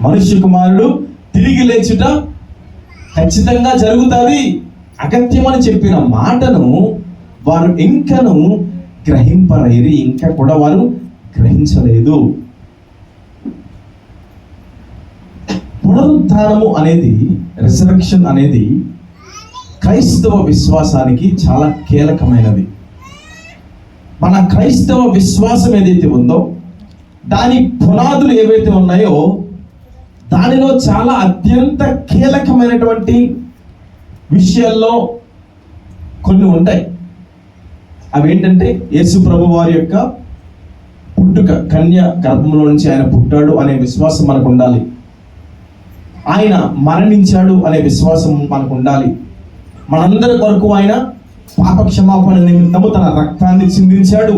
మనుష్య కుమారుడు తిరిగి లేచుట ఖచ్చితంగా జరుగుతుంది, అగత్యమని చెప్పిన మాటను వారు ఇంకను గ్రహింపలేరు, ఇంకా కూడా వారు గ్రహించలేదు. పునరుద్ధానము అనేది, రిజరెక్షన్ అనేది క్రైస్తవ విశ్వాసానికి చాలా కీలకమైనది. మన క్రైస్తవ విశ్వాసం ఏదైతే ఉందో దాని పునాదులు ఏవైతే ఉన్నాయో దానిలో చాలా అత్యంత కీలకమైనటువంటి విషయాల్లో కొన్ని ఉంటాయి. అవి ఏంటంటే యేసు ప్రభు వారి యొక్క పుట్టుక, కన్య గర్భంలో నుంచి ఆయన పుట్టాడు అనే విశ్వాసం మనకు ఉండాలి. ఆయన మరణించాడు అనే విశ్వాసం మనకు ఉండాలి. మనందరి కొరకు ఆయన పాప క్షమాపణ నిమిత్తము తన రక్తాన్ని చిందించాడు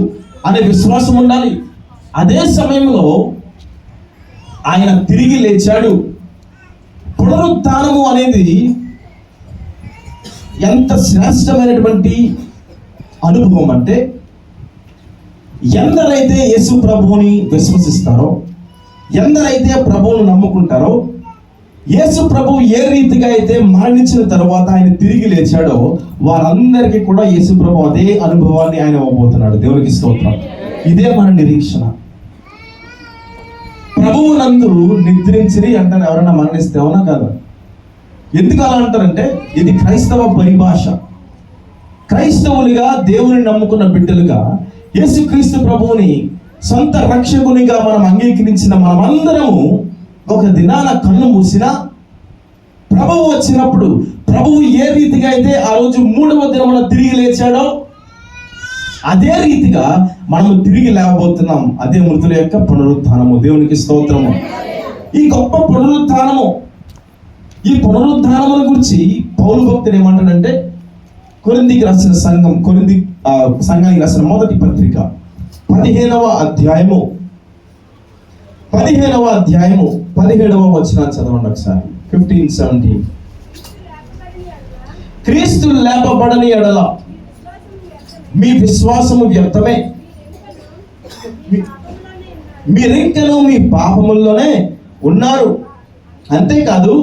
అనే విశ్వాసం ఉండాలి. అదే సమయంలో ఆయన తిరిగి లేచాడు. పునరుత్థానము అనేది ఎంత శ్రేష్టమైనటువంటి అనుభవం అంటే, ఎందరైతే యేసు ప్రభువుని విశ్వసిస్తారో, ఎందరైతే ప్రభువును నమ్ముకుంటారో, యేసు ప్రభు ఏ రీతిగా అయితే మరణించిన తర్వాత ఆయన తిరిగి లేచాడో వారందరికీ కూడా యేసు ప్రభు అదే అనుభవాన్ని ఆయన ఇవ్వబోతున్నాడు. దేవునికి స్తోత్రం. ఇదే మన నిరీక్షణ. ప్రభువు నందు నిద్రించిరి అంటారు ఎవరైనా మరణిస్తే, అవునా కదా? ఎందుకు అలా అంటారంటే ఇది క్రైస్తవ పరిభాష. క్రైస్తవులుగా దేవుని నమ్ముకున్న బిడ్డలుగా యేసుక్రీస్తు ప్రభువుని సొంత రక్షకునిగా మనం అంగీకరించిన మనమందరము ఒక దినాన కన్ను మూసినా ప్రభువు వచ్చినప్పుడు ప్రభువు ఏ రీతిగా అయితే ఆ రోజు 3వ దినమున తిరిగి లేచాడో అదే రీతిగా మనము తిరిగి లేవబోతున్నాం. అదే మృతుల యొక్క పునరుత్థానము. దేవునికి స్తోత్రము. ఈ గొప్ప పునరుత్థానము, ఈ పునరుత్థానముల గురించి పౌలు భక్తుడు ఏమంటాడంటే, కొరింథీకి రాసిన సంఘానికి రాసిన మొదటి పత్రిక 15వ అధ్యాయము 17వ వచనాన్ని చదవండి ఒకసారి. 15:17. క్రీస్తు లేపబడని ఎడల మీ విశ్వాసము వ్యర్థమే, మీరింకను మీ పాపముల్లోనే ఉన్నారు. అంతేకాదు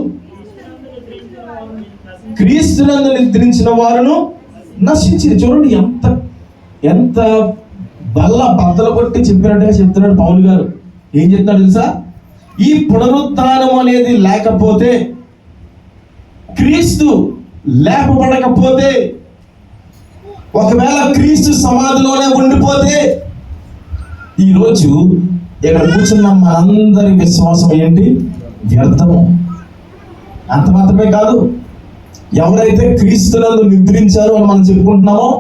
క్రీస్తునందు నిద్రించిన వారును నశించి. చూడండి ఎంత బద్దలు కొట్టి చెప్పినట్టుగా చెప్తున్నాడు పౌలు గారు. ఏం చెప్తాడు తెలుసా? ఈ పునరుత్థానం అనేది లేకపోతే, క్రీస్తు లేపబడకపోతే, ఒకవేళ క్రీస్తు సమాధిలోనే ఉండిపోతే ఈరోజు ఇక్కడ కూర్చున్న మనందరి విశ్వాసం ఏంటి? వ్యర్థము. అంత మాత్రమే కాదు, ఎవరైతే క్రీస్తునందు నిద్రించారో అని మనం చెప్పుకుంటున్నామో,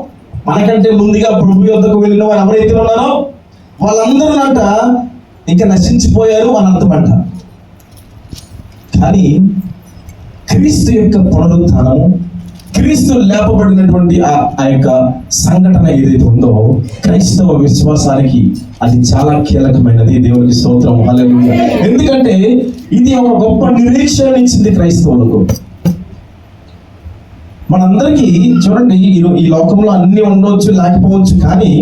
మనకంటే ముందుగా ప్రభు యొద్దకు వెళ్ళిన వారు ఎవరైతే ఉన్నారో వాళ్ళందరూ అంట ఇంకా నశించిపోయారు అని అర్థమంట. కానీ క్రీస్తు యొక్క పునరుత్థానము, క్రీస్తు లేపబడినటువంటి ఆ యొక్క సంఘటన ఏదైతే ఉందో క్రైస్తవ విశ్వాసానికి అది చాలా కీలకమైనది. దేవునికి స్తోత్రం, హల్లెలూయా. ఎందుకంటే ఇది ఒక గొప్ప నిరీక్షణ ఇచ్చింది క్రైస్తవులకు. మనందరికీ చూడండి, ఈ లోకంలో అన్ని ఉండవచ్చు, లేకపోవచ్చు, కానీ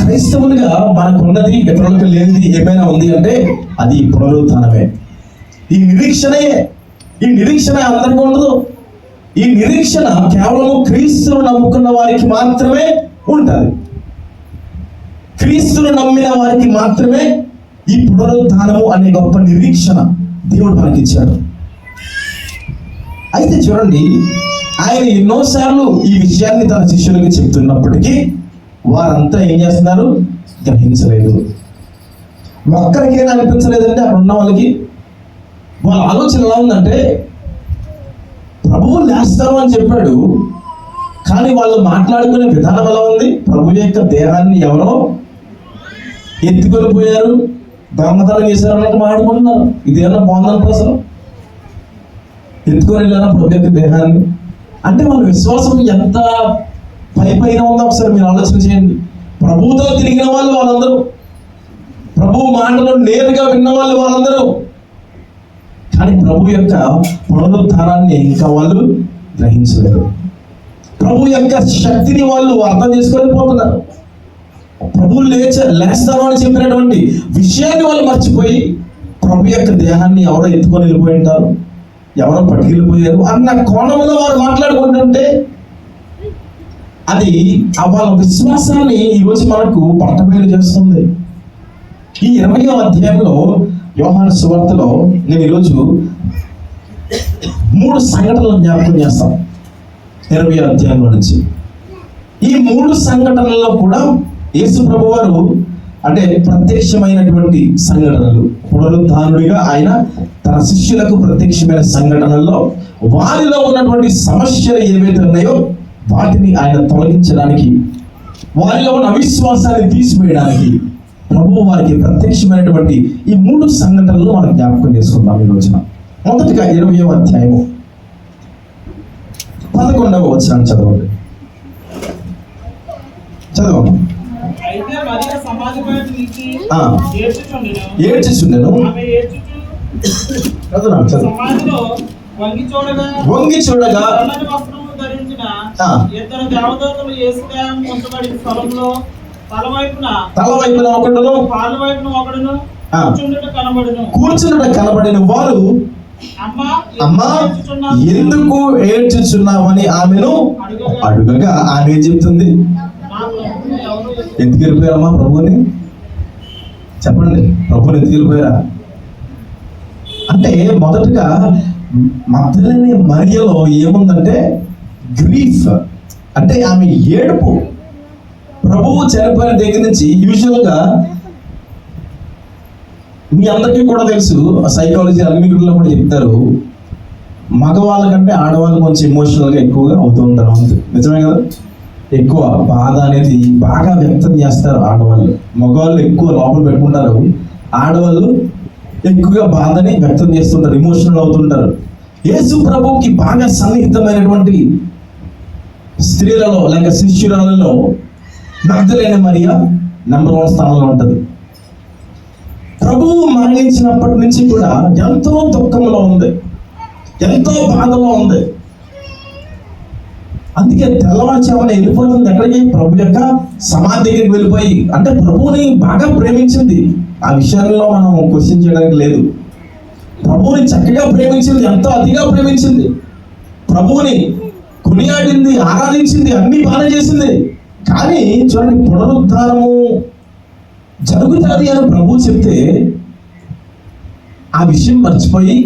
క్రైస్తవులుగా మనకున్నది, ఇతరులకు లేనిది ఏమైనా ఉంది అంటే అది పునరుత్థానమే. ఈ నిరీక్షణ అందరికీ ఉండదు. ఈ నిరీక్షణ కేవలం క్రీస్తును నమ్ముకున్న వారికి మాత్రమే ఉంటుంది. క్రీస్తును నమ్మిన వారికి మాత్రమే ఈ పునరుత్థానము అనే గొప్ప నిరీక్షణ దేవుడు మనకిచ్చాడు. అయితే చూడండి, ఆయన ఎన్నోసార్లు ఈ విషయాన్ని తన శిష్యులకి చెప్తున్నప్పటికీ వారంతా ఏం చేస్తున్నారు? గ్రహించలేదు. ఒక్కరికైనా అనిపించలేదంటే అక్కడ ఉన్న వాళ్ళకి. వాళ్ళ ఆలోచన ఎలా ఉందంటే, ప్రభువు లేస్తారు అని చెప్పాడు, కానీ వాళ్ళు మాట్లాడుకునే విధానం ఎలా ఉంది? ప్రభు యొక్క దేహాన్ని ఎవరో ఎత్తుకొని పోయారు, దొంగతనం చేశారు అన్నట్టు మాట్లాడుకుంటున్నారు. ఇదేమన్నా బాగుందంటారు? అసలు ఎత్తుకొని వెళ్ళారా ప్రభు యొక్క దేహాన్ని? అంటే వాళ్ళ విశ్వాసం ఎంత పైన ఉందో ఒకసారి మీరు ఆలోచన చేయండి. ప్రభువుతో తిరిగిన వాళ్ళు వాళ్ళందరూ, ప్రభు మాటలు నేరుగా విన్న వాళ్ళు వాళ్ళందరూ, కానీ ప్రభు యొక్క పునరుత్థానాన్ని ఇంకా వాళ్ళు గ్రహించలేరు. ప్రభు యొక్క శక్తిని వాళ్ళు అర్థం చేసుకోలేకపోతున్నారు. ప్రభువు లేస్తారు అని చెప్పినటువంటి విషయాన్ని వాళ్ళు మర్చిపోయి ప్రభు యొక్క దేహాన్ని ఎవరో ఎత్తుకొని వెళ్ళిపోయి ఉంటారు, ఎవరో పట్టుకెళ్ళిపోయారు అన్న కోణంలో వారు మాట్లాడుకుంటుంటే అది వాళ్ళ విశ్వాసాన్ని ఈరోజు మనకు పట్టబయలు చేస్తుంది. ఈ 20వ అధ్యాయంలో యోహాను సువార్తలో నేను ఈరోజు 3 సంఘటనలు జ్ఞాపకం చేస్తాను. 20వ అధ్యాయంలో నుంచి ఈ 3 సంఘటనల్లో కూడా యేసు ప్రభువారు అంటే ప్రత్యక్షమైనటువంటి సంఘటనలు, పునరుద్ధానుడిగా ఆయన తన శిష్యులకు ప్రత్యక్షమైన సంఘటనల్లో వారిలో ఉన్నటువంటి సమస్యలు ఏవైతే ఉన్నాయో వాటిని ఆయన తొలగించడానికి, వారిలో ఉన్న అవిశ్వాసాన్ని తీసివేయడానికి ప్రభువు వారికి ప్రత్యక్షమైనటువంటి ఈ 3 సంఘటనలు మనం జ్ఞాపకం చేసుకుందాం ఈ రోజున. మొదటిగా 20వ అధ్యాయము 11వ వచనం చదవండి. చదవండి. ఏడ్చుచుండెను. వంగి చూడగా తలవైపున ఒకడును కూర్చుండుట కనబడిన వారు, అమ్మా ఎందుకు ఏడ్చుచున్నావని ఆమెను అడుగగా ఆమె ఏం చెప్తుంది? ఎందుకు వెళ్ళిపోయారమ్మా ప్రభువుని? చెప్పండి, ప్రభువుని ఎందుకు వెళ్ళిపోయారా అంటే మొదటగా మగ్దలేనే మరియలో ఏముందంటే గ్రీఫ్, అంటే ఆమె ఏడుపు. ప్రభువు చనిపోయిన దగ్గర నుంచి యూజువల్గా మీ అందరికీ కూడా తెలుసు, సైకాలజీ అన్నిటిలో కూడా చెప్తారు, మగవాళ్ళ కంటే ఆడవాళ్ళు కొంచెం ఎమోషనల్గా ఎక్కువగా అవుతూ ఉంటారు. అంతే, నిజమే కదా? ఎక్కువ బాధ అనేది బాగా వ్యక్తం చేస్తారు ఆడవాళ్ళు. మగవాళ్ళు ఎక్కువ లోపల పెట్టుకుంటారు, ఆడవాళ్ళు ఎక్కువగా బాధని వ్యక్తం చేస్తుంటారు, ఎమోషనల్ అవుతుంటారు. యేసు ప్రభువుకి బాగా సన్నిహితమైనటువంటి స్త్రీలలో లేక శిష్యురాలలో మగ్దలేనే మరియా నెంబర్ 1 స్థానంలో ఉంటుంది. ప్రభువు మరణించినప్పటి నుంచి కూడా ఎంతో దుఃఖంలో ఉంది, ఎంతో బాధలో ఉంది. అందుకే తెల్లవారుచామన వెళ్ళిపోతుంది ఎక్కడికి? ప్రభు యొక్క సమాధి దగ్గరికి వెళ్ళిపోయి, అంటే ప్రభువుని బాగా ప్రేమించింది. ఆ విషయంలో మనం క్వశ్చన్ చేయడానికి లేదు. ప్రభువుని చక్కగా ప్రేమించింది, ఎంతో అతిగా ప్రేమించింది. ప్రభువుని కొనియాడింది, ఆరాధించింది, అన్ని బాగా చేసింది. కానీ చూడండి, పునరుద్ధానము జరుగుతుంది అని ప్రభువు చెప్తే ఆ విషయం మర్చిపోయి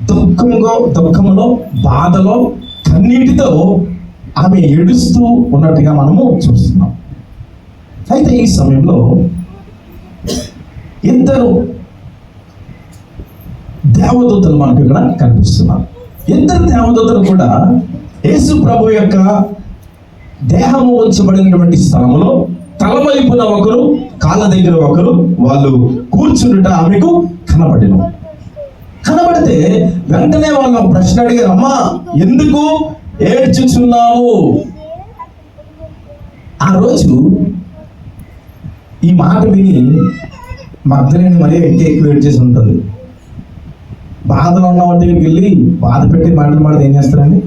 దుఃఖంలో బాధలో కన్నీటితో ఆమె ఏడుస్తూ ఉన్నట్టుగా మనము చూస్తున్నాం. అయితే ఈ సమయంలో 2 దేవదూతలు మనకు ఇక్కడ కనిపిస్తున్నారు. 2 దేవదూతలు కూడా యేసు ప్రభు యొక్క దేహము ఉంచబడినటువంటి స్థలంలో తల వైపున ఒకరు, కాళ్ళ దగ్గర ఒకరు, వాళ్ళు కూర్చుండుట ఆమెకు కనబడితే వెంటనే వాళ్ళు ప్రశ్న అడిగారు, అమ్మా ఎందుకు ఏడ్చుచున్నావు? ఆ రోజు ఈ మాట విని మగ్దలేనే మరియ ఇంకా ఎక్కువ ఏడ్చేసి ఉంటుంది. బాధలో ఉన్న వాటి దగ్గరికి వెళ్ళి బాధ పెట్టి మాటలు ఏం చేస్తారండి?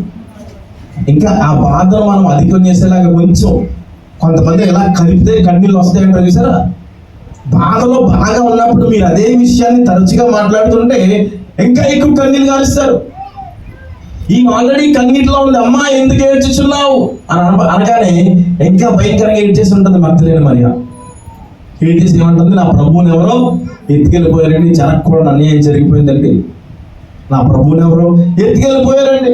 ఇంకా ఆ బాధను మనం అధికం చేసేలాగా కొంతమంది ఎలా కలిపితే కన్నీళ్ళు వస్తాయంటారు చూసారా? బాధలో బాగా ఉన్నప్పుడు మీరు అదే విషయాన్ని తరచుగా మాట్లాడుతుంటే ఇంకా ఎక్కువ కన్నీళ్ళు కాలుస్తారు. ఈ ఆల్రెడీ కన్నీటిలో ఉంది, అమ్మా ఎందుకు ఏడ్చుచున్నావు అని అనగానే ఇంకా భయంకరంగా ఏడ్చేసి ఉంటుంది మగ్దలేనే మరియ. ఏడ్చేసి ఏమంటుంది? నా ప్రభువుని ఎవరో ఎత్తుకెళ్ళిపోయారండి, జరగకూడదు అన్యాయం జరిగిపోయిందండి, నా ప్రభువుని ఎవరో ఎత్తుకెళ్ళిపోయారండి,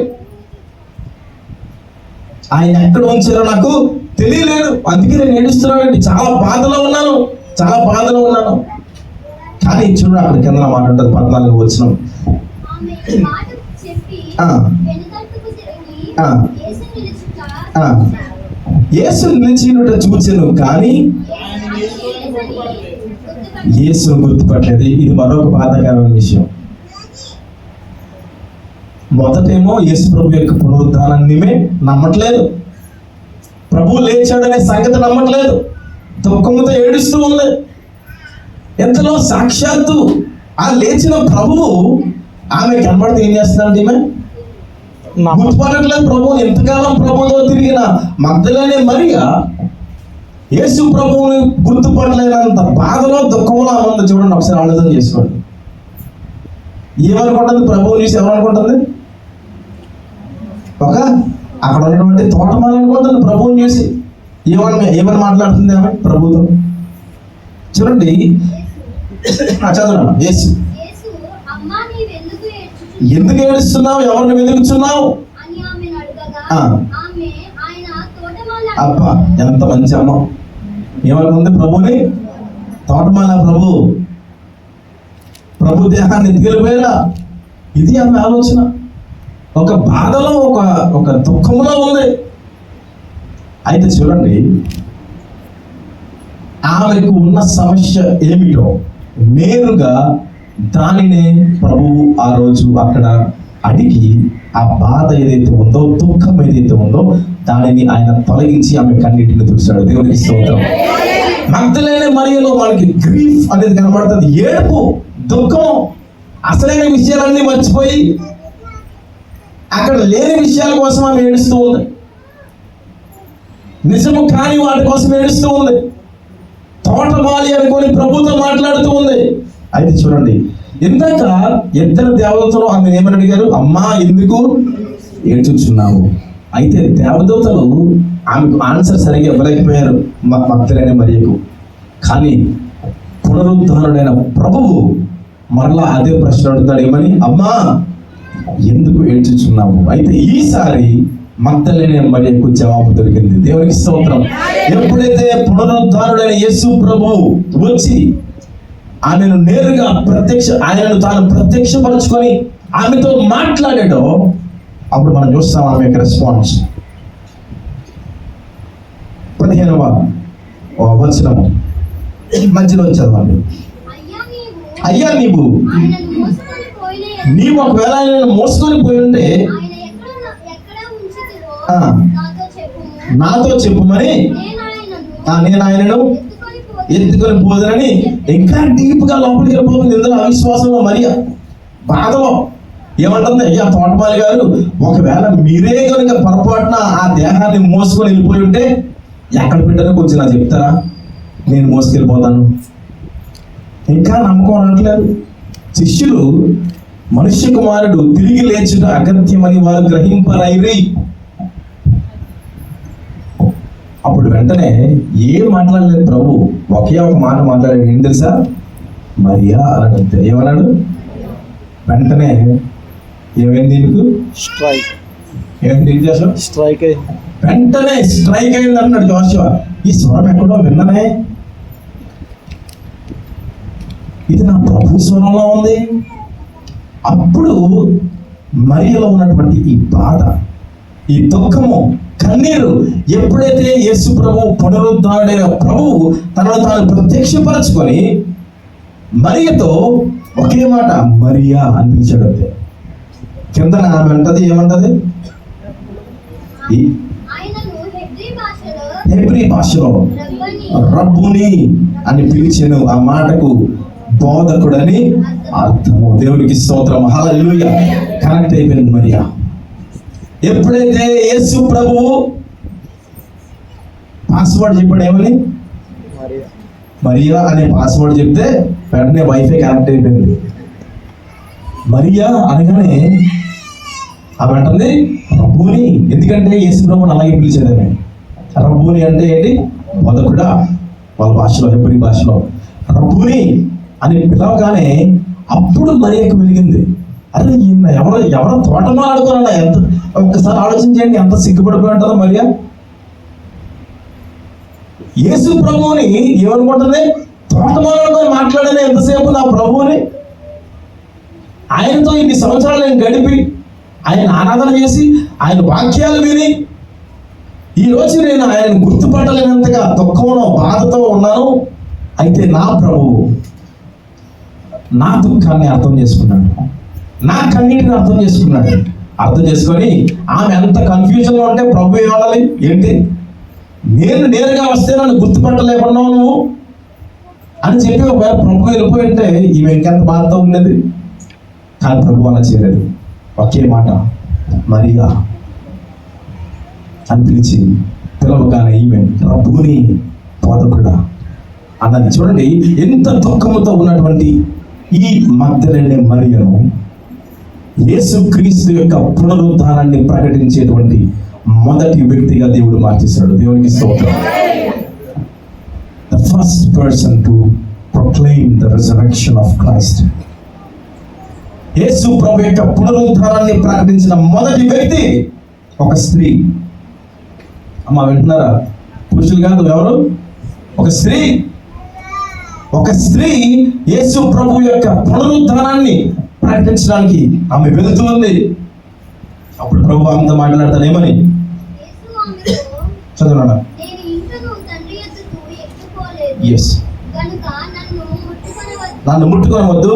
ఆయన ఎక్కడ ఉంచారో నాకు తెలియలేదు, అందుకే నేను ఏడుస్తున్నానండి, చాలా బాధలో ఉన్నాను. కానీ చూడు అక్కడ కింద మాట ఉంటుంది 14వ వచనం. యేసు నిలిచినట చూచెను కానీ యేసును గుర్తుపట్టలేదు. ఇది మరొక బాధాకరమైన విషయం. మొదటేమో యేసు ప్రభు యొక్క పునరుద్ధానాన్ని నమ్మట్లేదు, ప్రభువు లేచాడనే సంగతి నమ్మట్లేదు, దుఃఖంతో ఏడుస్తూ ఉంది. ఎంతలో సాక్షాత్తు ఆ లేచిన ప్రభువు ఆమె కనబడితే ఏం చేస్తున్నాడు? ఈమె గుర్తుపట్టట్లేదు ప్రభువు. ఎంతకాలం ప్రభువుతో తిరిగిన మగ్దలేనే మరియ యేసు ప్రభువుని గుర్తుపట్టలేనంత బాధలో దుఃఖంలో ఉంది. చూడండి, ఒకసారి ఆలోచన చేసుకోండి. ఏమనుకుంటుంది? ప్రభువుని చూసి ఎవరనుకుంటుంది? ఒక అక్కడ ఉన్నటువంటి తోటమాల అనుకుంటుంది ప్రభువుని చూసి. ఏమని మాట్లాడుతుంది ఆమె ప్రభుతో? చూడండి, చదువు. యేసు, ఎందుకు ఏడుస్తున్నావు, ఎవరిని వెతుకుతున్నావు? అబ్బా, ఎంత మంచి అమ్మ. ఏమనుకుంది ప్రభుని? తోటమాల ప్రభు దేహాన్ని ఎత్తుకెళ్ళిపోయారా? ఇది ఆమె ఆలోచన. ఒక బాధలో, ఒక దుఃఖంలో ఉంది. అయితే చూడండి, ఆమెకు ఉన్న సమస్య ఏమిటో నేరుగా దానినే ప్రభువు ఆ రోజు అక్కడ అడిగి, ఆ బాధ ఏదైతే ఉందో, దుఃఖం ఏదైతే ఉందో దానిని ఆయన తొలగించి ఆమె కన్నీటిని తుడిచాడు. దేవునికి స్తోత్రం. మగ్దలేనే మరియలో మనకి గ్రీఫ్ అనేది కనబడుతుంది. ఏడుపు, దుఃఖం, అసలైన విషయాలన్నీ మర్చిపోయి అక్కడ లేని విషయాల కోసం ఆమె ఏడుస్తూ ఉంది. నిజము కాని వాటి కోసం ఏడుస్తూ ఉంది. తోటమాలి అనుకొని ప్రభుతో మాట్లాడుతూ ఉంది. అయితే చూడండి, ఇందాక ఇద్దరు దేవదూతలు ఆమె ఏమని అడిగారు? అమ్మా, ఎందుకు ఏడ్చుచున్నావు? అయితే దేవదూతలు ఆమెకు ఆన్సర్ సరిగ్గా ఇవ్వలేకపోయారు మగ్దలేనే మరియకు. కానీ పునరుద్ధానుడైన ప్రభువు మరలా అదే ప్రశ్న అడుగుతాడు. ఏమని? అమ్మా, ఎందుకు ఏడ్చుచున్నావు? అయితే ఈసారి మగ్దలేనే మరియకు జవాబు దొరికింది. దేవునికి స్తోత్రం. ఎప్పుడైతే పునరుద్ధానుడైన యేసు ప్రభువు వచ్చి ఆమెను నేరుగా ఆయనను తాను ప్రత్యక్షపరుచుకొని ఆమెతో మాట్లాడాడో అప్పుడు మనం చూస్తాం ఆమె యొక్క రెస్పాన్స్. 15వ వచనము మధ్యలో చదవండి. అయ్యా, నీవు ఒకవేళ ఆయనను మోసుకొని పోయి ఉంటే నాతో చెప్పుమని నేను ఆయనను ఎత్తుకొని పోదనని ఇంకా డీప్ గా లోపలికి వెళ్ళిపోతుంది. ఇందులో అవిశ్వాసంలో, మరియ బాధలో ఏమంటుంది? అయ్యా తోటమాలి గారు, ఒకవేళ మీరే కనుక పొరపాటున ఆ దేహాన్ని మోసుకొని వెళ్ళిపోయి ఉంటే ఎక్కడ పెట్టారో కొంచెం నాకు చెప్తారా? నేను మోసుకెళ్ళిపోతాను. ఇంకా నమ్మకం రావట్లేదు. శిష్యులు మనుష్య కుమారుడు తిరిగి లేచుట అగత్యమని వారు గ్రహింపరైరి. అప్పుడు వెంటనే ఏం మాట్లాడలేదు ప్రభు, ఒకే ఒక మాట మాట్లాడాడు. ఏం తెలుసా? మరియా అన్నాడు. ఏమన్నాడు? వెంటనే ఏమైంది? నీకు స్ట్రైక్ ఏంటి? స్ట్రైక్ వెంటనే స్ట్రైక్ అయింది అన్నాడు జోషువ. ఈ స్వరం ఎక్కడో విన్ననే, ఇది నా ప్రభు స్వరంలో ఉంది. అప్పుడు మరియలో ఉన్నటువంటి ఈ బాధ, ఈ దుఃఖము, కన్నీరు ఎప్పుడైతే యేసు ప్రభు పునరుద్ధారుడైన ప్రభువు తనను తాను ప్రత్యక్షపరచుకొని మరియతో ఒకే మాట మరియా అనిపించాడు. అంతే. కింద ఆమె అంటది, ఏమంటది? హెబ్రీ భాషలో రబ్బుని అని పిలిచెను. ఆ మాటకు బోధకుడని అర్థము. దేవునికి స్తోత్రం. హల్లెలూయా. కనెక్ట్ అయిపోయింది మరియా. ఎప్పుడైతే యేసు ప్రభువు పాస్వర్డ్ చెప్పాడు, ఏమని? మరియా అనే పాస్వర్డ్ చెప్తే వెంటనే వైఫై కనెక్ట్ అయిపోయింది. మరియా అనగానే ఆమె అంటుంది రబ్బూని. ఎందుకంటే యేసు ప్రభువుని అలాగే పిలిచేదాన్ని. రబ్బూని అంటే ఏంటి? బోధకుడా వాళ్ళ భాషలో, హెబ్రీ భాషలో రబ్బూని అని పిలవగానే అప్పుడు మరియకు వెలిగింది. అరే, ఈయన ఎవరో తోటమాల ఆడుకోవాలన్నా ఎంత, ఒక్కసారి ఆలోచించండి ఎంత సిగ్గుపడిపోయి ఉంటుందో మరియా. యేసు ప్రభువుని ఏమనుకుంటుంది? తోటమాల ఆడుకొని మాట్లాడేది ఎంతసేపు నా ప్రభువుని. ఆయనతో ఇన్ని సంవత్సరాలు నేను గడిపి ఆయన ఆరాధన చేసి ఆయన వాక్యాలు విని ఈరోజు నేను ఆయనను గుర్తుపట్టలేనంతగా దుఃఖంలో, బాధతో ఉన్నాను. అయితే నా ప్రభువు నా దుఃఖాన్ని అర్థం చేసుకున్నాడు, నా కన్నీటిని అర్థం చేసుకున్నాడు. అర్థం చేసుకొని ఆమె ఎంత కన్ఫ్యూజన్లో ఉంటే ప్రభు ఏమనాలి? ఏంటి, నేను నేరుగా వస్తే నన్ను గుర్తుపట్టలేకున్నావు నువ్వు అని చెప్పి ఒకవేళ ప్రభు వెళ్ళిపోయి ఉంటే ఈమె ఇంకెంత బాధతో ఉండేది. కానీ ప్రభు అలా చేయలేదు. ఒకే మాట మరియా అని పిలిచి పిలవగానే ఈమె ప్రభుని బోధకుడా అన్నది. చూడండి, ఎంత దుఃఖముతో ఉన్నటువంటి ఈ మగ్దలేనే మరియను యేసుక్రీస్తు యొక్క పునరుద్ధానాన్ని ప్రకటించేటువంటి మొదటి వ్యక్తిగా దేవుడు మార్చేశాడు. దేవునికి స్తోత్రం. The first person to proclaim the resurrection of Christ. యేసు ప్రభు యొక్క పునరుద్ధానాన్ని ప్రకటించిన మొదటి వ్యక్తి ఒక స్త్రీ. అమ్మ వింటున్నారా? పురుషులు కాదు, ఎవరు? ఒక స్త్రీ. ఒక స్త్రీ యేసు ప్రభు యొక్క పునరుద్ధానాన్ని ప్రకటించడానికి ఆమె వెళుతుంది. అప్పుడు ప్రభు ఆమెతో మాట్లాడతాడు, ఏమని? చదవనా? ఎస్, నన్ను ముట్టుకోవద్దు,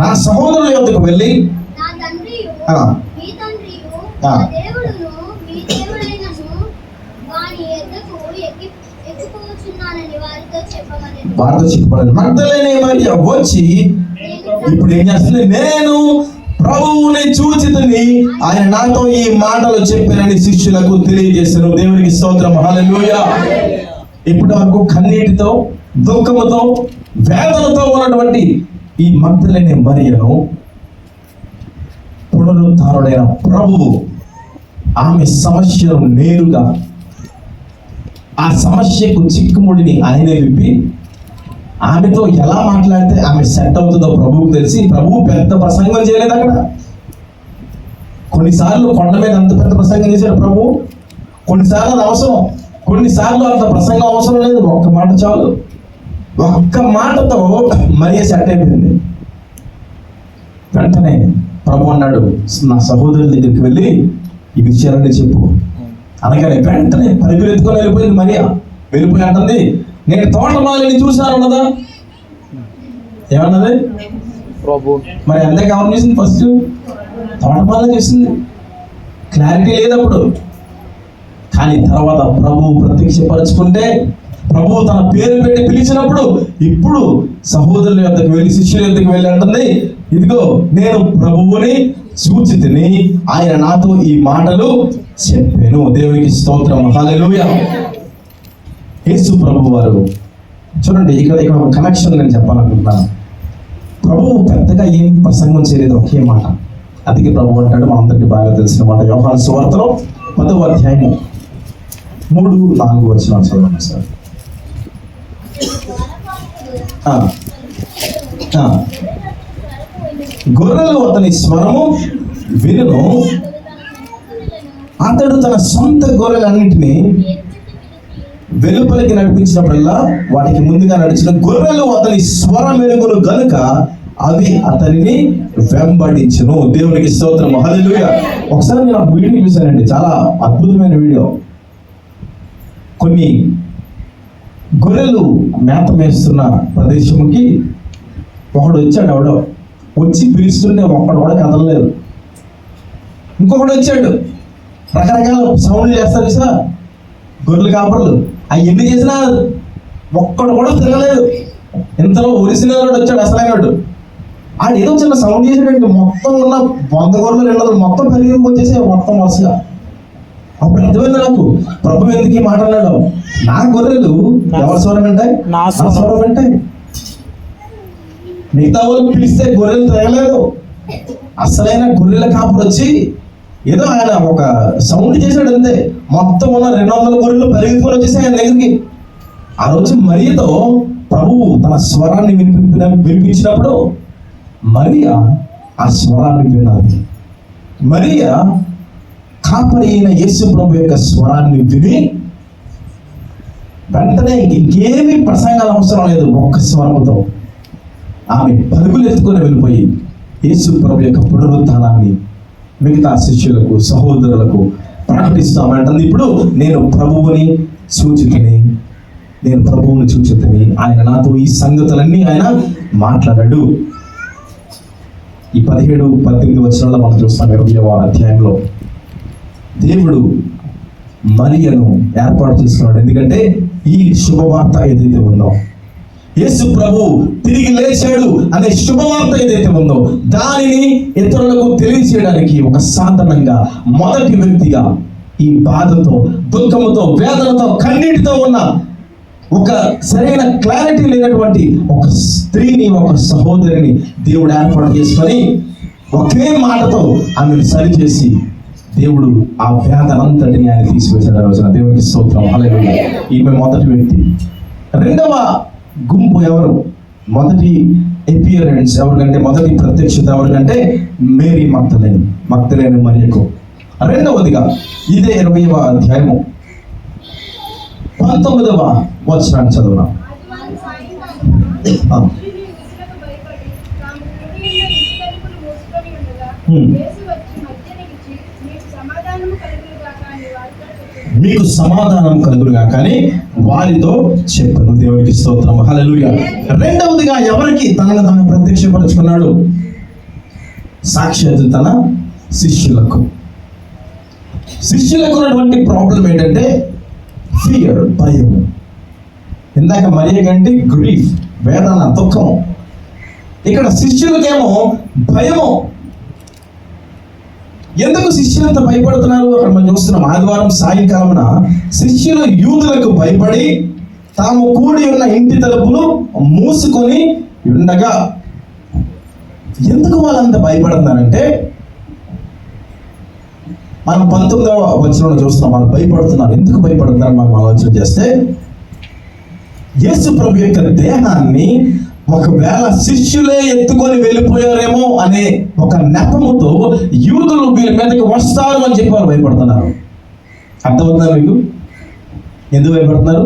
నా సహోదరుల యొద్దకు వెళ్ళి వారితో చెప్పాలి. మగ్దలేనే మరియ వచ్చి ఇప్పుడు ఏం చేస్తుంది? నేను ప్రభువుని చూచితిని, ఆయన నాతో ఈ మాటలు చెప్పారని శిష్యులకు తెలియజేశారు. దేవునికి స్తోత్రం, హల్లెలూయా. ఇప్పటి వరకు కన్నీటితో, దుఃఖముతో, వేదనతో ఉన్నటువంటి ఈ మగ్దలేనే మరియను పునరుద్ధారుడైన ప్రభువు ఆమె సమస్యను నేరుగా, ఆ సమస్యకు చిక్కుముడిని ఆయనే విప్పి ఆమెతో ఎలా మాట్లాడితే ఆమె సెట్ అవుతుందో ప్రభువుకు తెలిసి, ప్రభువు పెద్ద ప్రసంగం చేయలేదు అక్కడ. కొన్నిసార్లు కొండ మీద అంత పెద్ద ప్రసంగం చేశాడు ప్రభువు, కొన్నిసార్లు అది అవసరం, కొన్నిసార్లు అంత ప్రసంగం అవసరం లేదు. ఒక్క మాట చాలు. ఒక్క మాటతో మరియ సెట్ అయిపోయింది. వెంటనే ప్రభు అన్నాడు, నా సహోదరుల దగ్గరికి వెళ్ళి ఈ విషయాలన్నీ చెప్పు అనగానే వెంటనే పరిగెత్తుకొని వెళ్ళిపోయింది మరియ. వెళ్ళిపోయి అంటుంది, నేను తోటమాలిని చూశాను అన్నదా? ఏమన్నది? మరి అంతే కవర్ చేసింది. ఫస్ట్ తోటమాలని చూసింది, క్లారిటీ లేదు అప్పుడు. కానీ తర్వాత ప్రభువు ప్రత్యక్షపరచుకుంటే, ప్రభువు తన పేరు పెట్టి పిలిచినప్పుడు, ఇప్పుడు సహోదరుల యొద్దకు వెళ్ళి, శిష్యుల యొద్దకు వెళ్ళి అంటుంది, ఇదిగో నేను ప్రభువుని చూచితిని, ఆయన నాతో ఈ మాటలు చెప్పాను. దేవునికి స్తోత్రం, హల్లెలూయా. యేసు ప్రభు వారు చూడండి, ఇక్కడ ఒక కనెక్షన్ నేను చెప్పాలనుకుంటున్నాను. ప్రభువు పెద్దగా ఏం ప్రసంగం చేయలేదు, ఒకే మాట. అందుకే ప్రభు అంటాడు, మనందరికీ బాగా తెలిసిన మాట, యోహాను సువార్తలో 10వ అధ్యాయము 3-4 వచనాలు చదవండి సార్. గొర్రెలు అతని స్వరము వినును, అతడు తన సొంత గొర్రెలన్నింటినీ వెలుపలికి నడిపించినప్పుడల్లా వాటికి ముందుగా నడిచిన గొర్రెలు అతని స్వరం ఎరుగును గనుక అవి అతనిని వెంబడించును. దేవునికి స్తోత్రం, హల్లెలూయా. ఒకసారి నేను ఆ వీడియో చూశానండి, చాలా అద్భుతమైన వీడియో. కొన్ని గొర్రెలు మేత మేస్తున్న ప్రదేశంకి ఒకడు వచ్చాడు. ఎవడో వచ్చి పిలుస్తుంటే ఒక్కడు కూడా కదలలేదు. ఇంకొకడు వచ్చాడు, రకరకాల సౌండ్లు చేస్తారు సార్ గొర్రెలు కాపర్లు. అవి ఎన్ని చేసినా ఒక్కడు కూడా తిరగలేదు. ఇంతలో ఒరిజినల్ వచ్చాడు, అసలైనడు. ఆడు ఏదో చిన్న సౌండ్ చేసాడండి, మొత్తం ఉన్న 100 గొర్రెలు 200 మొత్తం పెరిగి వచ్చేసే మొత్తం వరుసగా. అప్పుడు అర్థమైంది నాకు, ప్రభు ఎందుకు ఈ మాట అన్నాడు. నా గొర్రెలు ఎవరి స్వరం వింటాయి? నా స్వరం వింటాయి. మిగతా వాళ్ళు పిలిస్తే గొర్రెలు తిరగలేదు. అసలైన గొర్రెల కాపురు వచ్చి ఏదో ఆయన ఒక సౌండ్ చేశాడు అంతే, మొత్తం ఉన్న 200 గొర్రెలు పరిగెత్తుకొని వచ్చేసాయి ఆయన దగ్గరికి. ఆ రోజు మరియతో ప్రభువు తన స్వరాన్ని వినిపించినప్పుడు మరియ ఆ స్వరాన్ని వినాలి. మరియ కాపరి అయిన యేసు ప్రభు యొక్క స్వరాన్ని విని వెంటనే ఇంకేమీ ప్రసంగాలు అవసరం లేదు, ఒక్క స్వరంతో ఆమె పరుగులు ఎత్తుకొని వెళ్ళిపోయి యేసు ప్రభు యొక్క పునరుద్ధానాన్ని మిగతా శిష్యులకు, సహోదరులకు ప్రకటిస్తామంటుంది. ఇప్పుడు నేను ప్రభువుని చూచితిని, నేను ప్రభువుని చూచితిని, ఆయన నాతో ఈ సంగతులన్నీ ఆయన మాట్లాడాడు. ఈ 17-18 వచనాల్లో మనం చూస్తాం. 20వ అధ్యాయంలో దేవుడు మరియను ఏర్పాటు చేసుకున్నాడు. ఎందుకంటే ఈ శుభవార్త ఏదైతే ఉందో, యేసు ప్రభు తిరిగి లేచాడు అనే శుభవార్త ఏదైతే ఉందో, దానిని ఇతరులకు తెలియజేయడానికి ఒక సాధనంగా, మొదటి వ్యక్తిగా ఈ బాధతో, దుఃఖముతో, వేదనతో, కన్నీటితో ఉన్న, ఒక సరైన క్లారిటీ లేనటువంటి ఒక స్త్రీని లేని ఒక సహోదరిని దేవుడు ఏర్పాటు చేసుకొని ఒకే మాటతో ఆమెను సరిచేసి దేవుడు ఆ వ్యాధనంతటిని ఆయన తీసివేశాడు. ఆ రోజున దేవునికి స్తోత్రం. హల్లెలూయా. ఈమె మొదటి వ్యక్తి. రెండవ గుంపు ఎవరు? మొదటి అపియరెన్స్ ఎవరికంటే, మొదటి ప్రత్యక్షత ఎవరికంటే మేరీ మగ్దలేని మరియకు. రెండవదిగా ఇదే 20వ అధ్యాయము 19వ వచనాన్ని చదువుదాం. మీకు సమాధానం కలుగునుగా కానీ వారితో చెప్పను. దేవునికి స్తోత్రం. హల్లెలూయా. రెండవదిగా ఎవరికి తనను తాను ప్రత్యక్షపరుచుకున్నాడు? సాక్షాత్తు తన శిష్యులకు. శిష్యులకు ఉన్నటువంటి ప్రాబ్లం ఏంటంటే ఫియర్, భయం. ఇందాక మరియ కంటే గ్రీఫ్, వేదన, దుఃఖం. ఇక్కడ శిష్యులకేమో భయము. ఎందుకు శిష్యులంతా భయపడుతున్నారు? అక్కడ మనం చూస్తున్నాం. ఆదివారం సాయంకాలమున శిష్యులు యూదులకు భయపడి తాము కూడి ఉన్న ఇంటి తలుపులు మూసుకొని ఉండగా, ఎందుకు వాళ్ళంతా భయపడుతున్నారంటే, మనం 19వ వచనంలో చూస్తున్నాం. వాళ్ళు భయపడుతున్నారు. ఎందుకు భయపడుతున్నారు మనం ఆలోచన చేస్తే, యేసు ప్రభు యొక్క దేహాన్ని ఒకవేళ శిష్యులే ఎత్తుకొని వెళ్ళిపోయారేమో అనే ఒక నెపముతో యూదులు వీళ్ళ మీదకి వస్తారు అని చెప్పి వాళ్ళు భయపడుతున్నారు. అర్థమవుతున్నారు మీకు? ఎందుకు భయపడుతున్నారు?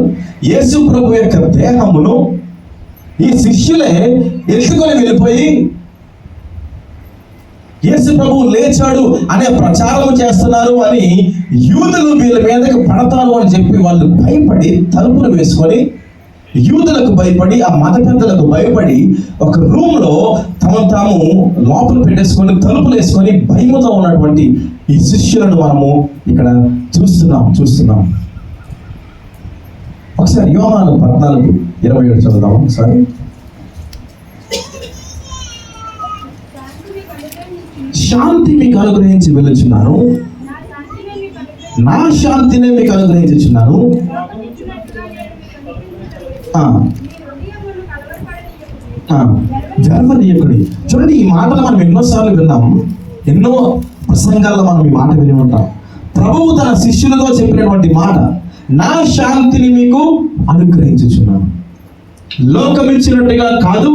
యేసు ప్రభు యొక్క దేహమును ఈ శిష్యులే ఎత్తుకొని వెళ్ళిపోయి యేసు ప్రభువు లేచాడు అనే ప్రచారం చేస్తున్నారు అని యూదులు వీళ్ళ మీదకి పడతారు అని చెప్పి వాళ్ళు భయపడి తలుపులు వేసుకొని, యూదులకు భయపడి, ఆ మత పెద్దలకు భయపడి ఒక రూమ్ లో తాము లోపల పెట్టేసుకొని తలుపులు వేసుకొని భయముతో ఉన్నటువంటి ఈ శిష్యులను మనము ఇక్కడ చూస్తున్నాం. ఒకసారి యోహాను 14:27 చదువుదాం. ఒకసారి. శాంతి మీకు అనుగ్రహించి వెళ్ళుచున్నాను, నా శాంతినే మీకు అనుగ్రహించుచున్నాను. జర్మనీయకుడి. చూడండి, ఈ మాటలు మనం ఎన్నోసార్లు విన్నాం. ఎన్నో ప్రసంగాల్లో మనం ఈ మాట విని ఉంటాం. ప్రభువు తన శిష్యులతో చెప్పినటువంటి మాట, నా శాంతిని మీకు అనుగ్రహించుచున్నాను, లోకమిచ్చినట్టుగా కాదు,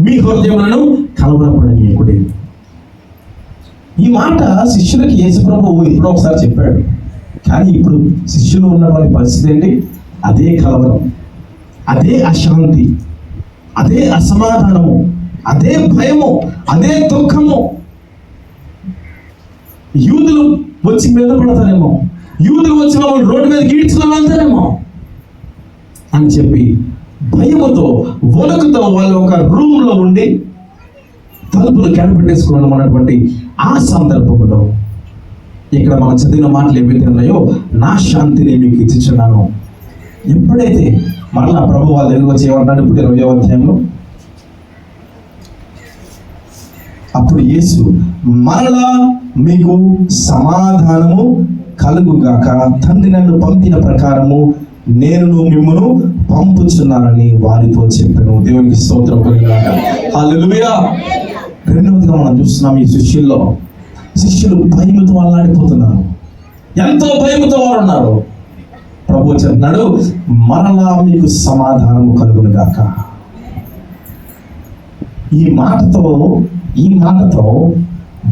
మీ హృదయములను కలవరపడనీయకుడి. ఈ మాట శిష్యులకి యేసు ప్రభువు ఎప్పుడో ఒకసారి చెప్పాడు. కానీ ఇప్పుడు శిష్యులు ఉన్నటువంటి పరిస్థితి ఏంటి? అదే కలవరం, అదే అశాంతి, అదే అసమాధానము, అదే భయము, అదే దుఃఖము. యూదులు వచ్చి మీద పడతారేమో, యూదులు వచ్చి వాళ్ళు రోడ్డు మీద గీడ్చుకొని వెళ్తారేమో అని చెప్పి భయముతో, వణుకుతో వాళ్ళు ఒక రూమ్ లో ఉండి తలుపులు కనిపెట్టేసుకోవడం అన్నటువంటి ఆ సందర్భంలో ఇక్కడ మనం చదివిన మాటలు ఏవైతే ఉన్నాయో, నా శాంతిని మీకు ఇచ్చుచున్నాను. ఎప్పుడైతే మరలా ప్రభు వాళ్ళ దగ్గరకు వచ్చి ఏమంటాడు? ఇప్పుడు 20వ అధ్యాయంలో, అప్పుడు యేసు మరలా మీకు సమాధానము కలుగుగాక, తండ్రి నన్ను పంపిన ప్రకారము నేను మిమ్మును పంపుచున్నానని వారితో చెప్పాను. దేవునికి స్తోత్రం కలుగుగాక. హల్లెలూయా. రెండవదిగా మనం చూస్తున్నాం, ఈ శిష్యులు భయముతో అల్లాడిపోతున్నారు. ఎంతో భయముతో వారు ఉన్నారు. ప్రభు చెప్తున్నాడు, మరలా మీకు సమాధానము కలుగునుగాక. ఈ మాటతో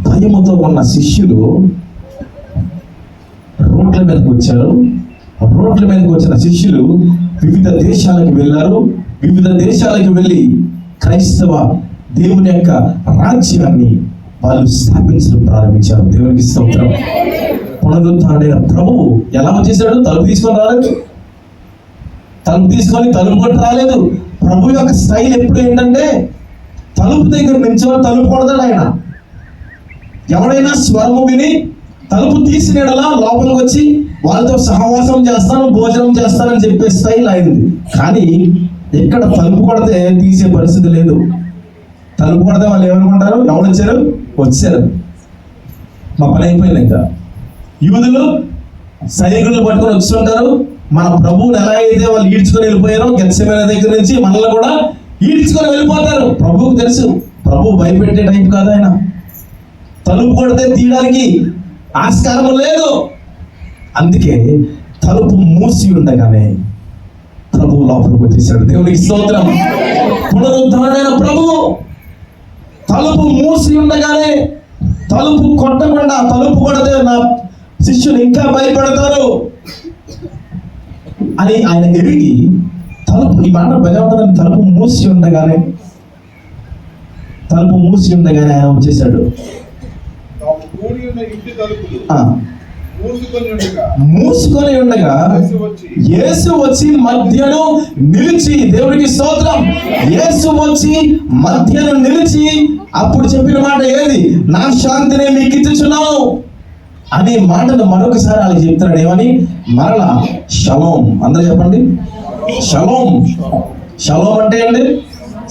భయముతో ఉన్న శిష్యులు రోడ్ల మీదకి వచ్చారు. రోడ్ల మీదకి వచ్చిన శిష్యులు వివిధ దేశాలకు వెళ్ళారు. వివిధ దేశాలకు వెళ్ళి క్రైస్తవ దేవుని యొక్క రాజ్యాన్ని వాళ్ళు స్థాపించడం ప్రారంభించారు. దేవునికి స్తోత్రం. పునరుద్ధరణైన ప్రభువు ఎలా వచ్చేసాడు? తలుపు తీసుకొని రాలేదు, తలుపు కొట్టి రాలేదు. ప్రభు యొక్క స్టైల్ ఎప్పుడు ఏంటంటే, తలుపు దగ్గర నుంచో తలుపు కొడతాడు ఆయన. ఎవడైనా స్వరము విని తలుపు తీసినలా లోపలికి వచ్చి వాళ్ళతో సహవాసం చేస్తాను, భోజనం చేస్తానని చెప్పే స్టైల్ అయింది. కానీ ఎక్కడ తలుపు కొడితే తీసే పరిస్థితి లేదు. తలుపు కొడితే వాళ్ళు ఏమనుకుంటారు? ఎవరు వచ్చారు, మా పని అయిపోయింది. ఇంకా యూదులు సైనికులు పట్టుకొని వస్తుంటారు. మన ప్రభువుని ఎలా అయితే వాళ్ళు ఈడ్చుకొని వెళ్ళిపోయారో గెత్సేమనే దగ్గర నుంచి మనల్ని కూడా ఈడ్చుకొని వెళ్ళిపోతారు. ప్రభువుకు తెలుసు, ప్రభు భయపెట్టే టైం కాదు ఆయన. తలుపు కొడితే తీయడానికి ఆస్కారం లేదు. అందుకే తలుపు మూసి ఉండగానే ప్రభువు లోపలికి వచ్చేసాడు. దేవునికి స్తోత్రం. పునరుద్ధరణైన ప్రభువు తలుపు మూసి ఉండగానే, తలుపు కొట్టకుండా, తలుపు కొడితే నా శిష్యులు ఇంకా భయపడతారు అని ఆయన ఎరిగి తలుపు, ఈ మాట భయం ఉంటుందని, తలుపు మూసి ఉండగానే ఆయన వచ్చేసాడు. మూసుకొని ఉండగా యేసు వచ్చి మధ్యను నిలిచి, దేవునికి స్తోత్రం, యేసు వచ్చి మధ్యను నిలిచి అప్పుడు చెప్పిన మాట ఏది? నా శాంతిని మీకు ఇచ్చుచున్నాను అనే మాటను మరొకసారి వాళ్ళకి చెప్తున్నాడు. ఏమని? మరలా షలోం. అందరూ చెప్పండి, షలోం. షలోం అంటే అండి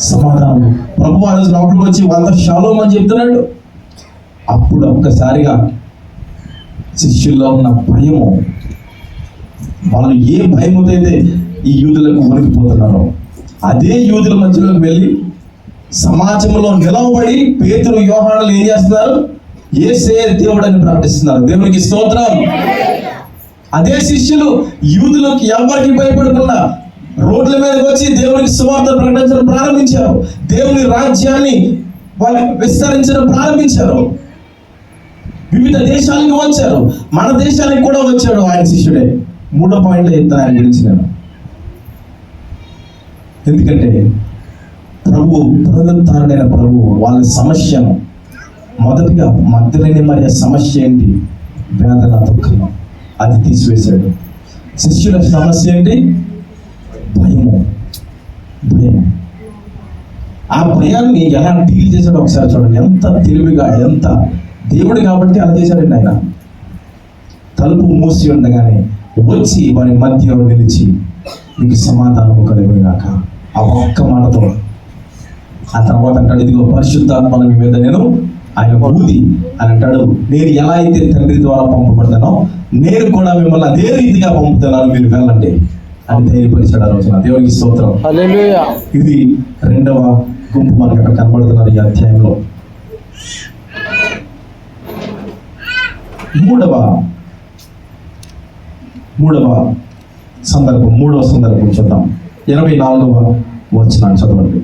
సమాధానం. ప్రభు ఆ రోజు లోపలికి వచ్చి వాళ్ళ షలోం అని చెప్తున్నాడు. అప్పుడు ఒక్కసారిగా శిష్యుల్లో ఉన్న భయము, వాళ్ళు ఏ భయముతో అయితే ఈ యూదులకు వణికిపోతున్నారో అదే యూదుల మధ్యలోకి వెళ్ళి సమాజంలో నిలవబడి పేతురు, యోహానులు ఏం చేస్తున్నారు? యేసే దేవుడు అని ప్రకటిస్తున్నారు. దేవునికి స్తోత్రం. అదే శిష్యులు యూదులకు ఎవరికి భయపడకుండా రోడ్ల మీదకి వచ్చి దేవునికి సువార్త ప్రకటించడం ప్రారంభించారు. దేవుని రాజ్యాన్ని వాళ్ళు విస్తరించడం ప్రారంభించారు. వివిధ దేశాలకు వచ్చారు. మన దేశానికి కూడా వచ్చాడు ఆయన శిష్యుడే. 3వ పాయింట్లో చెప్తాను ఆయన గురించి నేను. ఎందుకంటే ప్రభు, పునరుద్ధరణైన ప్రభు వాళ్ళ సమస్యను మొదటిగా మగ్దలేని మరియ సమస్య ఏంటి? వేదన, దుఃఖం. అది తీసివేశాడు. శిష్యుల సమస్య ఏంటి? భయము. ఆ భయాన్ని ఎలా డీల్ చేశాడో ఒకసారి చూడండి. ఎంత తెలివిగా, ఎంత దేవుడు కాబట్టి అలా చేశాడండి ఆయన. తలుపు మూసి ఉండగానే వచ్చి వారి మధ్యలో నిలిచి మీకు సమాధానం కలుగుగాక. ఆ ఒక్క మాటతో ఆ తర్వాత అంటాడు, ఇదిగో పరిశుద్ధాత్మను మీ మీద నేను ఆయన ఊది అని అంటాడు. నేను ఎలా అయితే తండ్రి ద్వారా పంపబడతానో నేను కూడా మిమ్మల్ని అదే రీతిగా పంపుతున్నాను, మీరు వెళ్ళండి అని ధైర్యపరిచాడు ఆ రోజున. దేవునికి స్తోత్రం. హల్లెలూయా. ఇది 2వ గుంపు మనకు అక్కడ కనబడుతున్నారు ఈ అధ్యాయంలో. మూడవ సందర్భం చూద్దాం. 84వ వచనం చదవండి.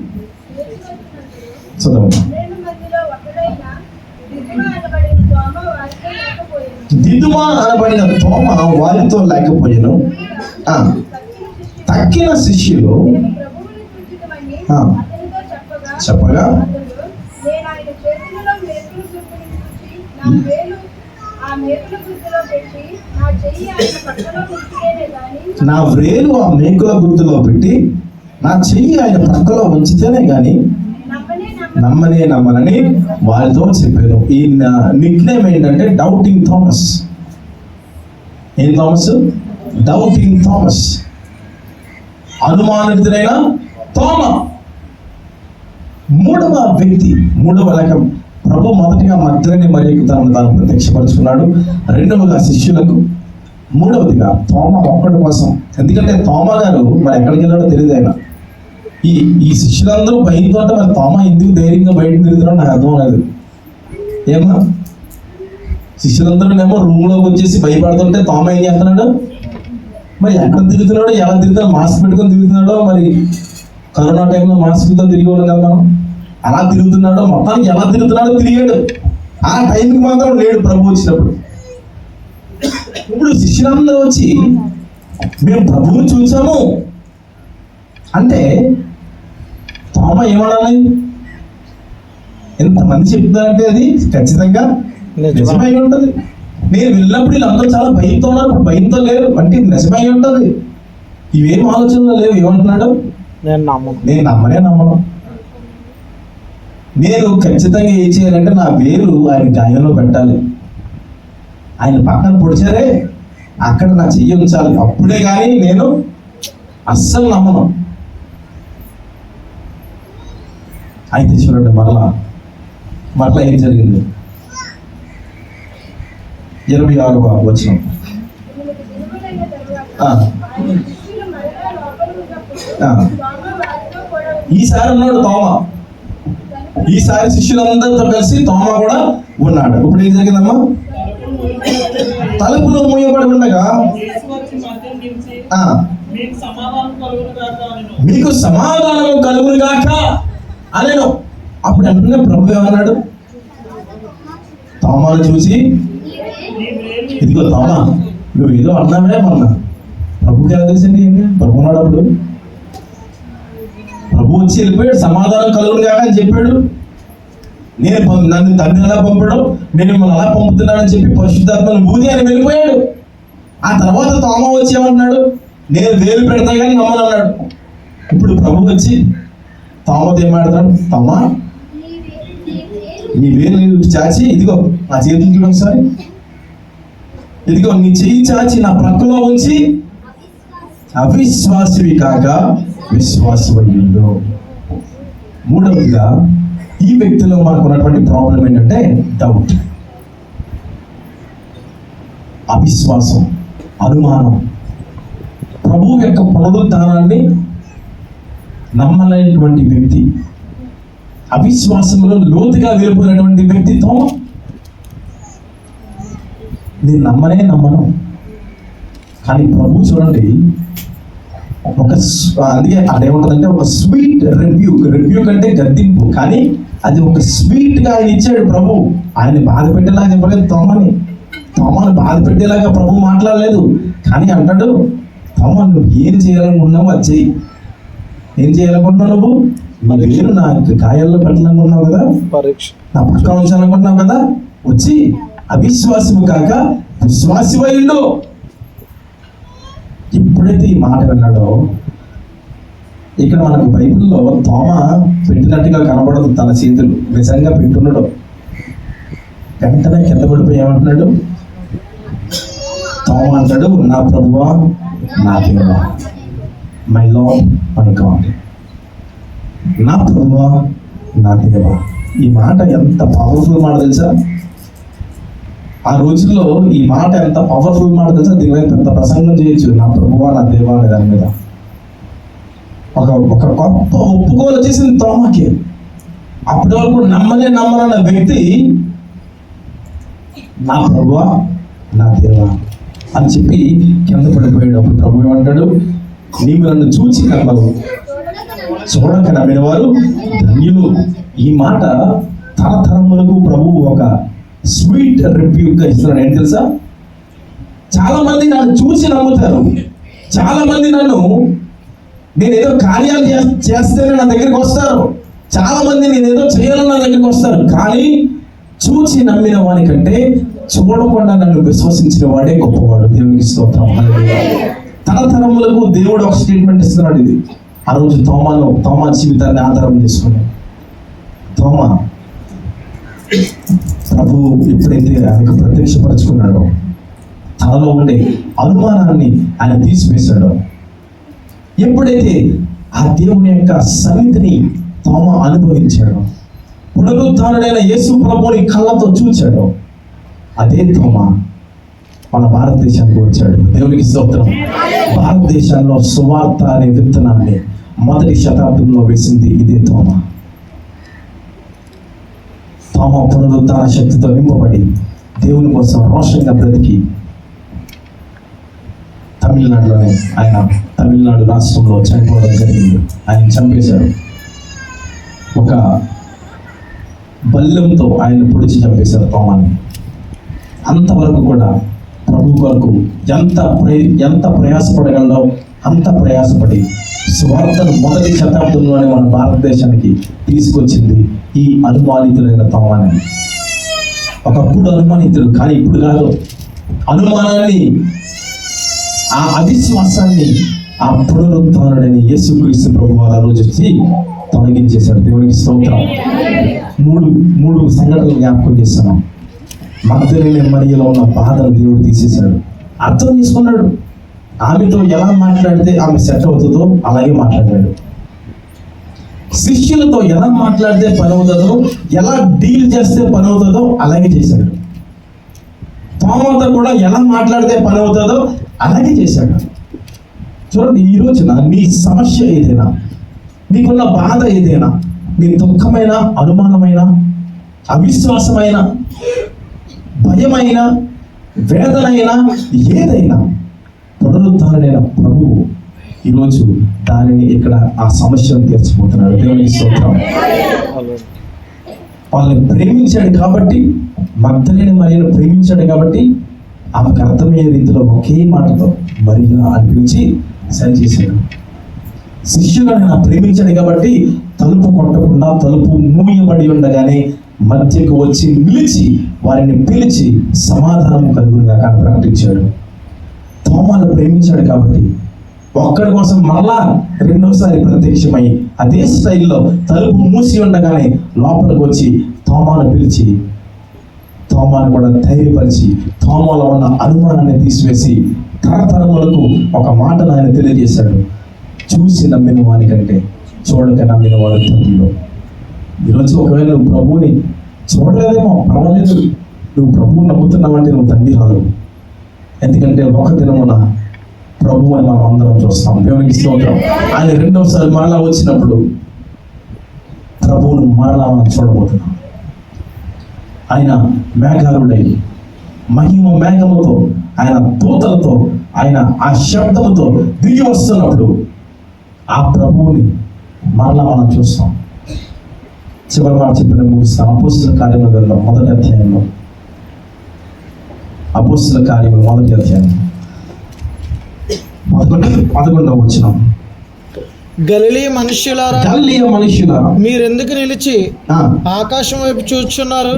దిదుమా అనబడిన తోమ వారితో లేకపోయాను. తక్కిన శిష్యులు చెప్పగా నా వ్రేలు ఆ మేకుల గుర్తులో పెట్టి నా చెయ్యి ఆయన పక్కలో ఉంచితేనే గాని నమ్మనని వారితో చెప్పాను. ఈ నిక్ నేమ్ ఏంటంటే డౌటింగ్ థామస్. ఏం థామస్? డౌటింగ్ థామస్, అనుమానితుడైన తోమ. మూడవ వ్యక్తి, మూడవ రకం. ప్రభు మొదటిగా మగ్దలేని మరియకు తాను ప్రత్యక్షపరుచుకున్నాడు. రెండవగా శిష్యులకు, మూడవదిగా తోమ ఒక్కడి కోసం. ఎందుకంటే తోమ గారు మరి ఎక్కడికి వెళ్ళాడో తెలియదు ఆయన. ఈ శిష్యులందరూ భయంతో ఉంటే మరి తోమ ఎందుకు ధైర్యంగా బయటకు తిరుగుతున్నాడో నాకు అర్థం లేదు. ఏమో శిష్యులందరూ రూమ్లోకి వచ్చేసి భయపడుతుంటే తోమ ఏం చేస్తున్నాడు? మరి ఎక్కడ తిరుగుతున్నాడో, ఎలా తిరుగుతున్నాడో, మాస్క్ పెట్టుకొని తిరుగుతున్నాడో, మరి కరోనా టైంలో మాస్క్తో తిరిగి ఉన్నాం కదా మనం, అలా తిరుగుతున్నాడో, మొత్తానికి ఎలా తిరుగుతున్నాడో తిరిగాడు. ఆ టైంకి మాత్రం లేడు ప్రభు వచ్చినప్పుడు. ఇప్పుడు శిష్యులందరూ వచ్చి మేము ప్రభువుని చూసాము అంటే తోమ ఏమనాలి? ఎంతమంది చెప్తున్నారంటే అది ఖచ్చితంగా నిజమై ఉంటుంది. నేను వెళ్ళినప్పుడు వీళ్ళందరూ చాలా భయంతో ఉన్నారు, ఇప్పుడు భయంతో లేరు అంటే నిజమై ఉంటుంది. ఇవేం ఆలోచనలు లేవు. ఏమంటున్నాడు? నేను నమ్మను. నేను ఖచ్చితంగా ఏం చేయాలంటే నా వేలు ఆయన గాయంలో పెట్టాలి, ఆయన పక్కన పొడిచారే అక్కడ నా చెయ్యి ఉంచాలి, అప్పుడే కానీ నేను అస్సలు నమ్మను. అయితే చూడండి మరలా ఏం జరిగింది? 26వ వచనం. ఈసారి ఉన్నాడు తోమ. ఈసారి శిష్యులందరితో కలిసి తోమ కూడా ఉన్నాడు. ఇప్పుడు ఏం జరిగిందమ్మా? తలుపులు మూయబడి ఉండగా మీకు సమాధానం కలుగును గాక అనేను. అప్పుడు అంటే ప్రభు ఏమన్నాడు? తోమాను చూసి, ఇదిగో తోమా, నువ్వు ఏదో అన్నామే మొన్న. ప్రభుకి ఎలా తెలిసింది? ప్రభు ఉన్నాడు. అప్పుడు ప్రభు వచ్చి వెళ్ళిపోయాడు. సమాధానం కలుగును గాక అని చెప్పాడు. నన్ను తండ్రి ఎలా పంపాడు, నేను మిమ్మల్ని అలా పంపుతున్నానని చెప్పి పరిశుద్ధాత్మను ఊది అని వెళ్ళిపోయాడు. ఆ తర్వాత తోమ వచ్చి ఏమంటున్నాడు? నేను వేలు పెడతా కానీ నమ్మను అన్నాడు. ఇప్పుడు ప్రభు వచ్చి తోమతో ఏం మాట్లాడతాడు? తోమా, నీ వేలు చాచి, ఇదిగో నా చేతులు చూడు ఒకసారి, ఇదిగో నీ చెయ్యి చాచి నా ప్రక్కలో ఉంచి అవిశ్వాసివి కాక విశ్వాసమయ్యుండు. మూడవదిగా ఈ వ్యక్తిలో మనకు ఉన్నటువంటి ప్రాబ్లం ఏంటంటే డౌట్, అవిశ్వాసం, అనుమానం. ప్రభువు యొక్క పునరుద్ధానాన్ని నమ్మలేనటువంటి వ్యక్తి, అవిశ్వాసంలో లోతుగా వెళ్ళిపోయినటువంటి వ్యక్తితో నేను నమ్మను. కానీ ప్రభు చూడండి, అందుకే అదేముంటుందంటే ఒక స్వీట్ రిబ్యూక్ అంటే గద్దింపు, కానీ అది ఒక స్వీట్ గా ఆయన ఇచ్చాడు ప్రభు. ఆయన బాధ పెట్టేలాగా చెప్పలేదు తోమాను బాధ పెట్టేలాగా ప్రభు మాట్లాడలేదు. కానీ అంటాడు, తోమా, నువ్వు ఏం చేయాలనుకున్నావు అది చెయ్యి. ఏం చేయాలనుకుంటున్నావు? నువ్వు నా వేరు నా గాయాల్లో పెట్టాలనుకుంటున్నావు కదా, నా పక్క ఉంచాలనుకుంటున్నావు కదా, వచ్చి అవిశ్వాసము కాక విశ్వాసమయ్యుండు. ఎప్పుడైతే ఈ మాట విన్నాడో, ఇక్కడ మనకు బైబిల్లో తోమ పెట్టినట్టుగా కనబడదు తన చేతులు, నిజంగా పెట్టున్నాడు. వెంటనే కింద పడిపోయి ఏమంటున్నాడు? తోమ అంటాడు, నా ప్రభువా, నా దేవా, మై లార్డ్ మై గాడ్. నా ప్రభువా, నా దేవా. ఈ మాట ఎంత పవర్ఫుల్ మాట తెలుసా? ఆ రోజుల్లో ఈ మాట ఎంత పవర్ఫుల్ మాట తెలుసా? దీని మీద పెద్ద ప్రసంగం చేయొచ్చు, నా ప్రభువా, నా దేవా అనే దాని మీద. ఒక గొప్ప ఒప్పుకోలు వచ్చేసింది తోమాకి. అప్పటి వరకు నమ్మనన్న వ్యక్తి నా ప్రభువా, నా దేవా అని చెప్పి కింద పడిపోయాడు. అప్పుడు ప్రభు ఏమంటాడు? నీవు నన్ను చూచి నమ్మవు, చూడక నమ్మిన వారు ధన్యులు. ఈ మాట తరతరములకు ప్రభువు ఒక స్వీట్ రివ్యూగా ఇస్తున్నాడు. ఏంటి తెలుసా? చాలా మంది నన్ను చూసి నమ్ముతారు. చాలా మంది నేను ఏదో కార్యాలు చేస్తేనే నా దగ్గరికి వస్తారు. చాలా మంది నేను ఏదో చేయాలని నా దగ్గరికి వస్తారు. కానీ చూసి నమ్మిన వానికంటే చూడకుండా నన్ను విశ్వసించిన వాడే గొప్పవాడు. దేవునికి స్తోత్రం. తరతరములకు దేవుడు ఒక స్టేట్మెంట్ ఇస్తున్నాడు. ఇది ఆ రోజు తోమా జీవితాన్ని ఆధారం చేసుకుని తోమా ప్రభు ఎప్పుడైతే ఆయనకు ప్రత్యక్షపరచుకున్నాడో, తనలో ఉండే అనుమానాన్ని ఆయన తీసివేశాడో, ఎప్పుడైతే ఆ దేవుని యొక్క సన్నిధిని తోమా అనుభవించాడో, పునరుద్ధానుడైన యేసు ప్రభువుని కళ్ళతో చూచాడో, అదే తోమా మన భారతదేశానికి వచ్చాడు. దేవునికి స్తోత్రం. భారతదేశంలో సువార్త అనే విత్తనాన్ని మొదటి శతాబ్దంలో వేసింది ఇదే తోమా. తోమా పునరుద్ధాన శక్తితో నింపబడి దేవుని కోసం రోషంగా బ్రతికి తమిళనాడులోనే ఆయన తమిళనాడు రాష్ట్రంలో చనిపోవడం జరిగింది. ఆయన చంపేశాడు. ఒక బల్లెంతో ఆయన పొడిచి చంపేశారు తోమాని. అంతవరకు కూడా ప్రభు కొరకు ఎంత ప్రయాసపడగలడో అంత ప్రయాసపడి స్వార్థను మొదటి శతాబ్దంలోనే మన భారతదేశానికి తీసుకొచ్చింది ఈ అనుమానితులైన తోమాని. ఒకప్పుడు అనుమానితులు, కానీ ఇప్పుడు కాదు. అనుమానాన్ని, ఆ అవిశ్వాసాన్ని ఆ పునరుద్ధానుడైన యేసుక్రీస్తు ప్రభువు ఆ రోజు వచ్చి తొలగించేశాడు. దేవునికి స్తోత్రం. మూడు సంఘటనలు జ్ఞాపకం చేస్తున్నాం. మగ్దలేనే మరియలో ఉన్న బాధను దేవుడు తీసేశాడు. అర్థం చేసుకున్నాడు. ఆమెతో ఎలా మాట్లాడితే ఆమె సెట్ అవుతుందో అలాగే మాట్లాడాడు. శిష్యులతో ఎలా మాట్లాడితే పని అవుతుందో, ఎలా డీల్ చేస్తే పని అవుతుందో అలాగే చేశాడు. తోమాతో కూడా ఎలా మాట్లాడితే పని అవుతుందో అలాగే చేశాడు. చూడండి, ఈ రోజున నీ సమస్య ఏదైనా, నీకున్న బాధ ఏదైనా, నీ దుఃఖమైన, అనుమానమైన, అవిశ్వాసమైన, భయమైన, వేదనైనా, ఏదైనా పునరుద్ధరణైన ప్రభువు ఈరోజు దానిని ఇక్కడ ఆ సమస్యను తీర్చిపోతున్నాడు. దేవునికి స్తోత్రం. వాళ్ళని ప్రేమించాడు కాబట్టి, మగ్దలేని మరియను ప్రేమించాడు కాబట్టి ఆమెకు అర్థమయ్యే రీతిలో ఒకే మాటతో మరియా అనిపించి సరి చేశాడు. శిష్యులను ఆయన ప్రేమించాడు కాబట్టి తలుపు కొట్టకుండా, తలుపు మూయబడి ఉండగానే మధ్యకు వచ్చి నిలిచి వారిని పిలిచి సమాధానం కలుగునుగా ప్రకటించాడు. తోమాను ప్రేమించాడు కాబట్టి ఒక్కడి కోసం మళ్ళా రెండోసారి ప్రత్యక్షమై అదే స్టైల్లో తలుపు మూసి ఉండగానే లోపలికి వచ్చి తోమాను పిలిచి, తోమాను కూడా ధైర్యపరిచి, తోమాలో ఉన్న అనుమానాన్ని తీసివేసి తరతరములకు ఒక మాటను ఆయన తెలియజేశాడు. చూసి నమ్మిన వాని కంటే చూడక నమ్మిన వాడు తండ్రిలో. ఈరోజు ఒకవేళ నువ్వు ప్రభువుని చూడలేదేమో పర్వాలేదు, నువ్వు ప్రభువుని నమ్ముతున్నావంటే నువ్వు తండ్రి రాదు. ఎందుకంటే ఒక దినమున ప్రభువుని మనం అందరం చూస్తాం. దేవునికి స్తోత్రం. ఆయన రెండవసారి మరలా వచ్చినప్పుడు ప్రభువును మరలా మనం చూడబోతున్నాం. ఆయన మేఘారుడై మహిమ మేఘముతో, ఆయన దూతలతో, ఆయన ఆ శబ్దముతో దిగి వస్తున్నప్పుడు ఆ ప్రభువుని మరలా మనం చూస్తాం. చివరి మాట చెప్పిన ముగిస్తాం. అపోస్తుల కార్యముల గ్రంథం 1వ అధ్యాయంలో, అపోస్తుల కార్యములు 1వ అధ్యాయం 11వ వచనం. గలిలయ మనుష్యులారా, మీరెందుకు నిలిచి ఆకాశం వైపు చూచున్నారు?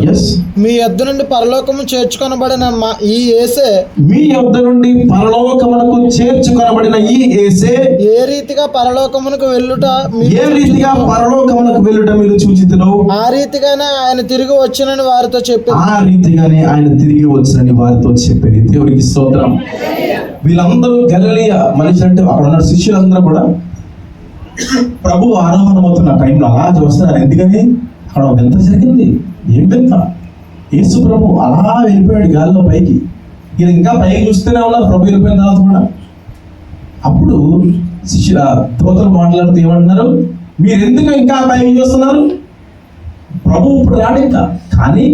మీ యొద్ద నుండి పరలోకము చేర్చుకొనబడిన ఈ యేసే, మీ యొద్ద నుండి పరలోకమునకు చేర్చుకొనబడిన ఈ యేసే ఏ రీతిగా పరలోకమునకు వెళ్ళుట మీరు చూచితిరో, ఆ రీతిగానే ఆయన తిరిగి వచ్చినని వారితో చెప్పారు. దేవునికి స్తోత్రం. వీళ్ళందరూ గలిలయ మనిషి అంటే అక్కడ ఉన్న శిష్యులందరూ కూడా ప్రభు ఆరోహణమవుతున్న టైంలో అలా చూస్తున్నారు. ఎందుకని అక్కడ ఒక వింత జరిగింది. ఏం వింత? యేసు ప్రభు అలా వెళ్ళిపోయాడు గాలిలో పైకి. ఈయన ఇంకా పైకి చూస్తూనే ఉన్నారు ప్రభు వెళ్ళిపోయిన తర్వాత కూడా. అప్పుడు శిష్యుల దూతలు మాట్లాడుతూ ఏమంటున్నారు? మీరు ఎందుకు ఇంకా పైకి చూస్తున్నారు? ప్రభు ఇప్పుడు రాడు ఇంకా. కానీ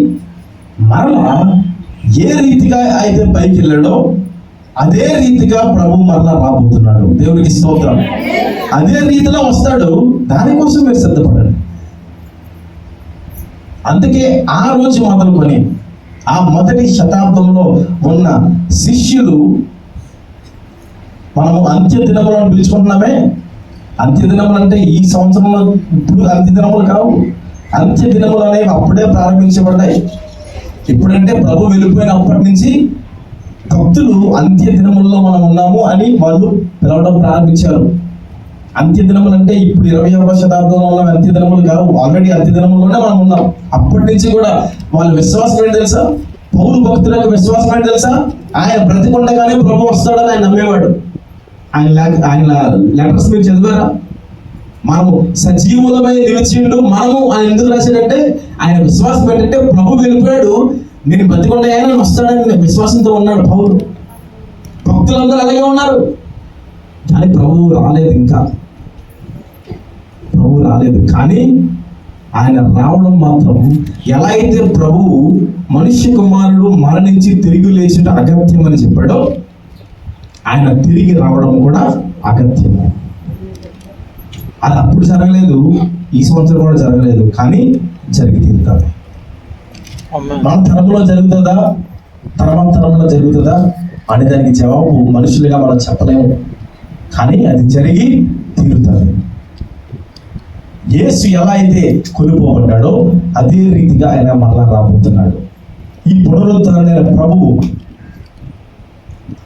మరలా ఏ రీతిగా అయితే పైకి వెళ్ళాడో అదే రీతిగా ప్రభు మరలా రాబోతున్నాడు. దేవునికి స్తోత్రం. అదే రీతిలో వస్తాడు. దానికోసం మీరు సిద్ధపడండి. అందుకే ఆ రోజు మొదలుకొని ఆ మొదటి శతాబ్దంలో ఉన్న శిష్యులు, మనము అంత్య దినములను పిలుచుకుంటున్నామే. అంత్య దినములు అంటే ఈ సంవత్సరంలో, ఇప్పుడు అంత్య దినములు కావు. అంత్య దినములు అనేవి అప్పుడే ప్రారంభించబడ్డాయి. ఇప్పుడంటే ప్రభు వెళ్ళిపోయినప్పటి నుంచి భక్తులు అంత్య దినములలో మనం ఉన్నాము అని వాళ్ళు పిలవడం ప్రారంభించారు. అంత్య దినములు అంటే ఇప్పుడు 21వ శతాబ్దంలో ఉన్న అంత్య దినములు కావు. ఆల్రెడీ అంత్య దినముల్లోనే మనం ఉన్నాం. అప్పటి నుంచి కూడా వాళ్ళ విశ్వాసం ఏంటి తెలుసా? పౌలు భక్తులకు విశ్వాసం ఏంటి తెలుసా? ఆయన బ్రతికుండగానే ప్రభు వస్తాడని ఆయన నమ్మేవాడు. ఆయన లెటర్స్ మీరు చదివారా? మనము సజీవులమై నిలిచిండు మనము ఆయన ఎందుకు రాశాడంటే, ఆయన విశ్వాసం ఏంటంటే ప్రభు వెళ్ళిపోయాడు, నేను బ్రతికుండగానే వస్తాడని విశ్వాసంతో ఉన్నాడు పౌలు. భక్తులందరూ అలాగే ఉన్నారు. కానీ ప్రభువు రాలేదు. ఇంకా ప్రభువు రాలేదు. కానీ ఆయన రావడం మాత్రం, ఎలా అయితే ప్రభువు మనుష్య కుమారుడు మరణించి తిరిగి లేచుట అగత్యం అని చెప్పాడో, ఆయన తిరిగి రావడం కూడా అగత్యము. అది అప్పుడు జరగలేదు, ఈ సంవత్సరం కూడా జరగలేదు, కానీ జరిగి తీరుతుంది. మన తరంలో జరుగుతుందా, తర్వాత తరంలో జరుగుతుందా అని దానికి జవాబు మనుషులుగా మనం చెప్పలేము. కానీ అది జరిగి తీరుతుంది. యేసు ఎలా అయితే కొనుక్కోబడ్డాడో అదే రీతిగా ఆయన మరలా రాబోతున్నాడు. ఈ పునరుద్ధరణ ప్రభువు,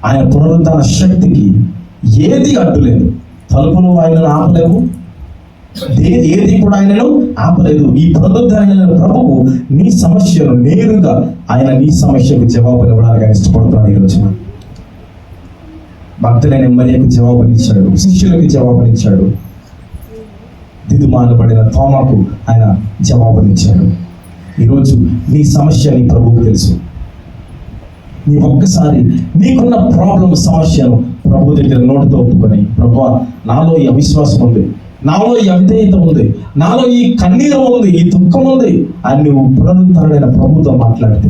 ఆయన పునరుద్ధరణ శక్తికి ఏది అడ్డులేదు. తలుపులు ఆయనను ఆపలేవు, ఏది కూడా ఆయనను ఆపలేదు. ఈ పునరుద్ధరణ ప్రభువు నీ సమస్యను నేరుగా ఆయన నీ సమస్యకు జవాబు ఇవ్వడానికి ఆయన ఇష్టపడుతున్నాడు. ఈ రోజున భక్తులైన మరియకు జవాబునిచ్చాడు, శిష్యులకి జవాబునిచ్చాడు, దిదుమానబడిన తోమాకు ఆయన జవాబునిచ్చాడు. ఈరోజు నీ సమస్య నీ ప్రభువుకు తెలుసు. నీ ఒక్కసారి నీకున్న ప్రాబ్లం సమస్యను ప్రభు దగ్గర నోటితో ఒప్పుకొని, ప్రభువా నాలో ఈ అవిశ్వాసం ఉంది, నాలో ఈ అవిధేయత ఉంది, నాలో ఈ కన్నీరు ఉంది, ఈ దుఃఖం ఉంది అని నువ్వు పునరుద్ధరణైన ప్రభుతో మాట్లాడితే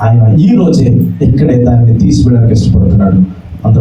ఆయన ఈ రోజే ఇక్కడే దాన్ని తీసివేయడానికి ఇష్టపడుతున్నాడు.